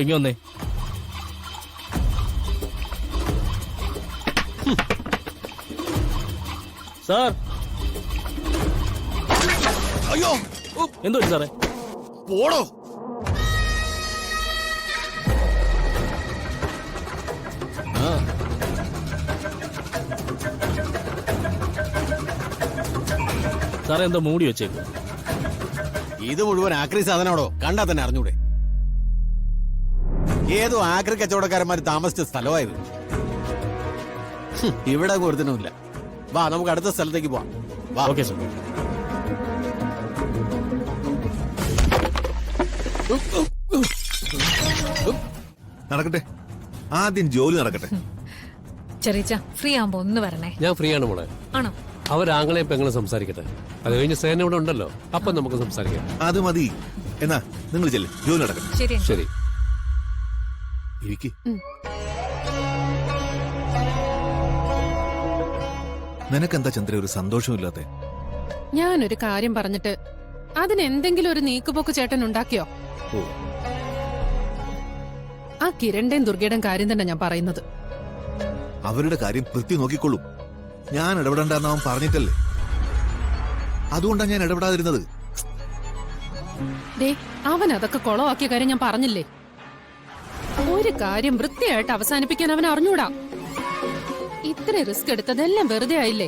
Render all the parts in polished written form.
ഇങ്ങ വന്നേ. സാർ. അയ്യോ, എന്തോ സാറേ? പോടോ. സാറേ എന്തോ മൂടി വെച്ചേക്ക്. ഇത് മുഴുവൻ ആക്രി സാധനമാണോ? കണ്ടാ തന്നെ അറിഞ്ഞൂടെ? ഏതോ ആക്രി കച്ചവടക്കാരന്മാർ താമസിച്ച സ്ഥലമായത്. ഇവിടെ ഒരുത്തനുമില്ല. വാ, നമുക്ക് അടുത്ത സ്ഥലത്തേക്ക് പോവാം. വാ. Okay sir. നടക്കട്ടെ, ആദ്യം ജോലി നടക്കട്ടെ. ചെറിയ ഫ്രീ ആവുമ്പോ ഒന്ന് വരണേ. ഞാൻ ഫ്രീ ആണ് മോളെ. ആണോ? അവരാങ്ങളെ പെങ്ങളും സംസാരിക്കട്ടെ. അത് കഴിഞ്ഞ് സേന ഇവിടെ ഉണ്ടല്ലോ, അപ്പൊ നമുക്ക് സംസാരിക്കാം. അത് മതി. എന്നാ നിങ്ങൾ ചെല്ല്, ജോലി നടക്കട്ടെ. ശരി ശരി. ഇരിക്ക്. നിനക്കെന്താ ചന്ദ്ര ഒരു സന്തോഷമില്ലാത്തെ? ഞാനൊരു കാര്യം പറഞ്ഞിട്ട് അതിന് എന്തെങ്കിലും ഒരു നീക്കുപോക്ക് ചേട്ടൻ ഉണ്ടാക്കിയോ? ഓ, ആ കിരണിന്റെയും ദുർഗയുടെയും കാര്യം തന്നെ ഞാൻ പറയുന്നത്. അവരുടെ കാര്യം പൃഥ്വി നോക്കിക്കൊള്ളും. ഞാൻ ഇടപെടണ്ടെന്ന് അവൻ പറഞ്ഞിട്ടല്ലേ, അതുകൊണ്ടാണ് ഞാൻ ഇടപെടാതിരുന്നത്. ദേ, അവൻ അതൊക്കെ കൊളവാക്കിയ കാര്യം ഞാൻ പറഞ്ഞില്ലേ? ഒരു കാര്യം വൃത്തിയായിട്ട് അവസാനിപ്പിക്കാൻ അവൻ അറിഞ്ഞൂടാ. ഇത്ര റിസ്ക് എടുത്തതെല്ലാം വെറുതെ ആയില്ലേ?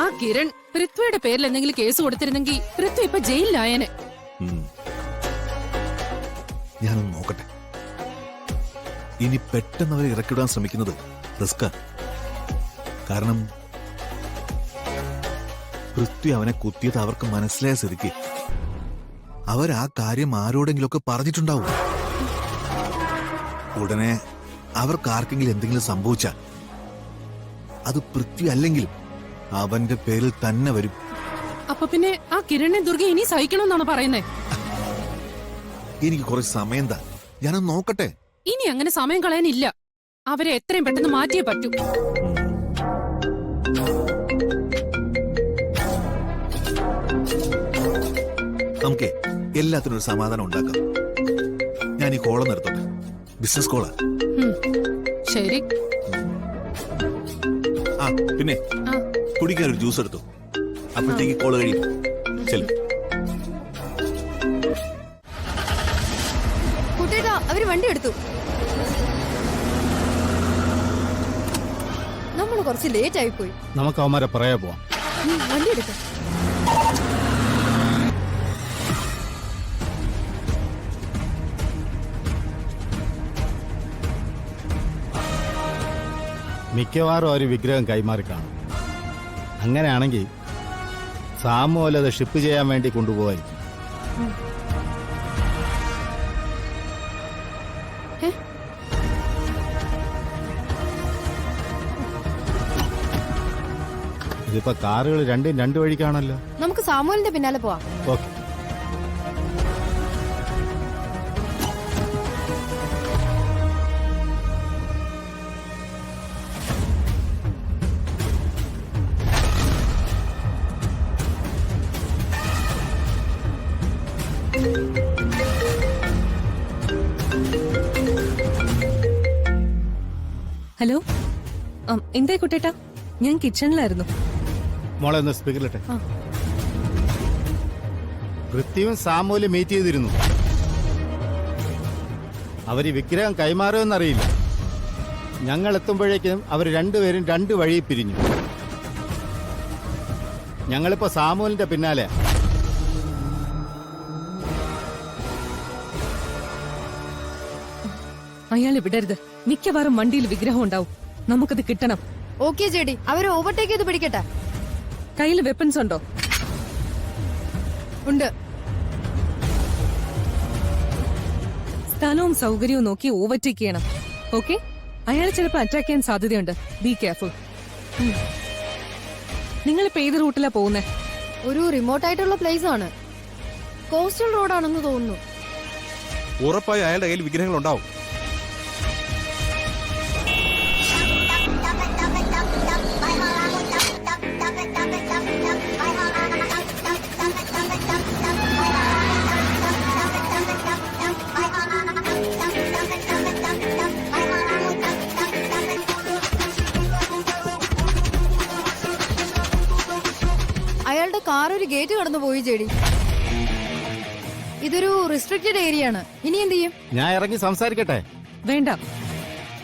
ആ കിരൺ പൃഥ്വിയുടെ പേരിൽ എന്തെങ്കിലും കേസ് കൊടുത്തിരുന്നെങ്കിൽ പൃഥ്വി ഇപ്പൊ ജയിലിലായനെ. ഞാനൊന്ന് നോക്കട്ടെ. ഇനി പെട്ടെന്ന് അവരെ ഇറക്കിവിടാൻ ശ്രമിക്കുന്നത് റിസ്കാ. കാരണം പൃഥ്വി അവനെ കുത്തിയത് അവർക്ക് മനസ്സിലായ സ്ഥിതിക്ക് അവരാ കാര്യം ആരോടെങ്കിലുമൊക്കെ പറഞ്ഞിട്ടുണ്ടാവും. ഉടനെ അവർക്ക് ആർക്കെങ്കിലും എന്തെങ്കിലും സംഭവിച്ചാൽ അത് പൃഥ്വി അല്ലെങ്കിലും അവന്റെ പേരിൽ തന്നെ വരും. അപ്പൊ പിന്നെ ആ കിരണിനെ ദുർഗ ഇനി സഹിക്കണമെന്നാണ് പറയുന്നേ? എനിക്ക് കുറച്ച് സമയം താ, ഞാനൊന്ന് നോക്കട്ടെ. ഇനി അങ്ങനെ സമയം കളയാനില്ല. അവരെ എത്രയും പെട്ടെന്ന് മാറ്റിയേ പറ്റൂ. നമുക്ക് എല്ലാത്തിനും ഒരു സമാധാനം ഉണ്ടാക്കാം. ഞാൻ ഈ കോളം നിർത്തോട്ടെ. ബിസിനസ് കോളാ. ശരി. ആ പിന്നെ കുടിക്കാൻ ഒരു ജ്യൂസ് എടുത്തു. അപ്പോഴത്തേക്ക് കോള് കഴിയും. ചെല്ലും. കുട്ടിയേട്ടാ, അവര് വണ്ടി എടുത്തു. നമ്മൾ കുറച്ച് ലേറ്റ് ആയി പോയി. നമുക്ക് അവന്മാരെ പറയാ പോവാം. വണ്ടി എടുക്കാം. മിക്കവാറും ഒരു വിഗ്രഹം കൈമാറി കാണും. അങ്ങനെയാണെങ്കിൽ സാമുവൽ അത് ഷിപ്പ് ചെയ്യാൻ വേണ്ടി കൊണ്ടുപോയി. ഇതിപ്പോ കാറുകൾ രണ്ടും രണ്ടു വഴിക്കാണല്ലോ. നമുക്ക് സാമുവലിന്റെ പിന്നാലെ പോവാം. ഓക്കെ. ഹലോ, എന്തായി കുട്ടേട്ടാ? ഞാൻ കിച്ചണിലായിരുന്നു. മോളെ ഒന്ന് സ്പീക്കറിലിട്ടെ. പൃഥ്വിയും സാമുവലും മീറ്റ് ചെയ്തിരുന്നു. അവര് വിഗ്രഹം കൈമാറുമെന്നറിയില്ല. ഞങ്ങൾ എത്തുമ്പോഴേക്കും അവർ രണ്ടുപേരും രണ്ട് വഴി പിരിഞ്ഞു. ഞങ്ങളിപ്പോ സാമുവലിന്റെ പിന്നാലെ. അയാൾ വിടരുത്. മിക്കവാറും വണ്ടിയിൽ വിഗ്രഹം ഉണ്ടാവും. നമുക്കത് കിട്ടണം. ഓക്കെ ജെഡി, അവരെ ഓവർടേക്ക് ചെയ്ത് പിടിക്കട്ടെ. കയ്യിൽ വെപ്പൺസ് ഉണ്ടോ? ഉണ്ട്. സ്ഥലവും സൗകര്യവും നോക്കി ഓവർടേക്ക് ചെയ്യണം. ഓക്കെ? അയാൾ ചിലപ്പോൾ അറ്റാക്ക് ചെയ്യാൻ സാധ്യതയുണ്ട്. Be careful. നിങ്ങളിപ്പോ ഏത് റൂട്ടിലാ പോകുന്നേ? ഒരു റിമോട്ട് ആയിട്ടുള്ള പ്ലേസ് ആണ്. കോസ്റ്റൽ റോഡാണെന്ന് തോന്നുന്നു. ഉറപ്പായി അയാളുടെ കയ്യിൽ വിഗ്രഹങ്ങൾ ഉണ്ടാവും. പോയി ജെഡി. ഇതൊരു റെസ്ട്രിക്റ്റഡ് ഏരിയ ആണ്. ഇനി എന്ത് ചെയ്യും? ഞാൻ ഇറങ്ങി സംസാരിക്കട്ടെ? വേണ്ട,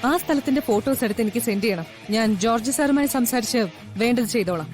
ആ സ്ഥലത്തിന്റെ ഫോട്ടോസ് എടുത്ത് എനിക്ക് സെൻഡ് ചെയ്യണം. ഞാൻ ജോർജ് സാറുമായി സംസാരിച്ച് വേണ്ടത് ചെയ്തോളാം.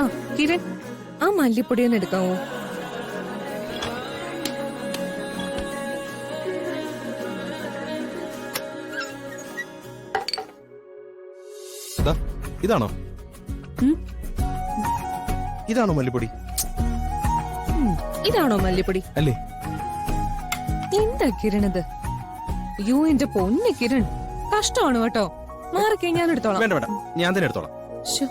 ആ കിരൺ, ആ മല്ലിപ്പൊടി ഒന്ന് എടുക്കാവോ? ഇതാണോ? ഉം. ഇതാണോ മല്ലിപ്പൊടി? ഇതാണോ മല്ലിപ്പൊടി? അല്ലേ? എന്താ കിരൺ ഇത്? യോ എന്റെ പൊന്ന് കിരൺ, കഷ്ടമാണ് കേട്ടോ. മാറിക്കേ, ഞാൻ എടുത്തോളാം. വേണ്ട വേണ്ട, ഞാൻ തന്നെ എടുത്തോളാം. ശ്ശോ.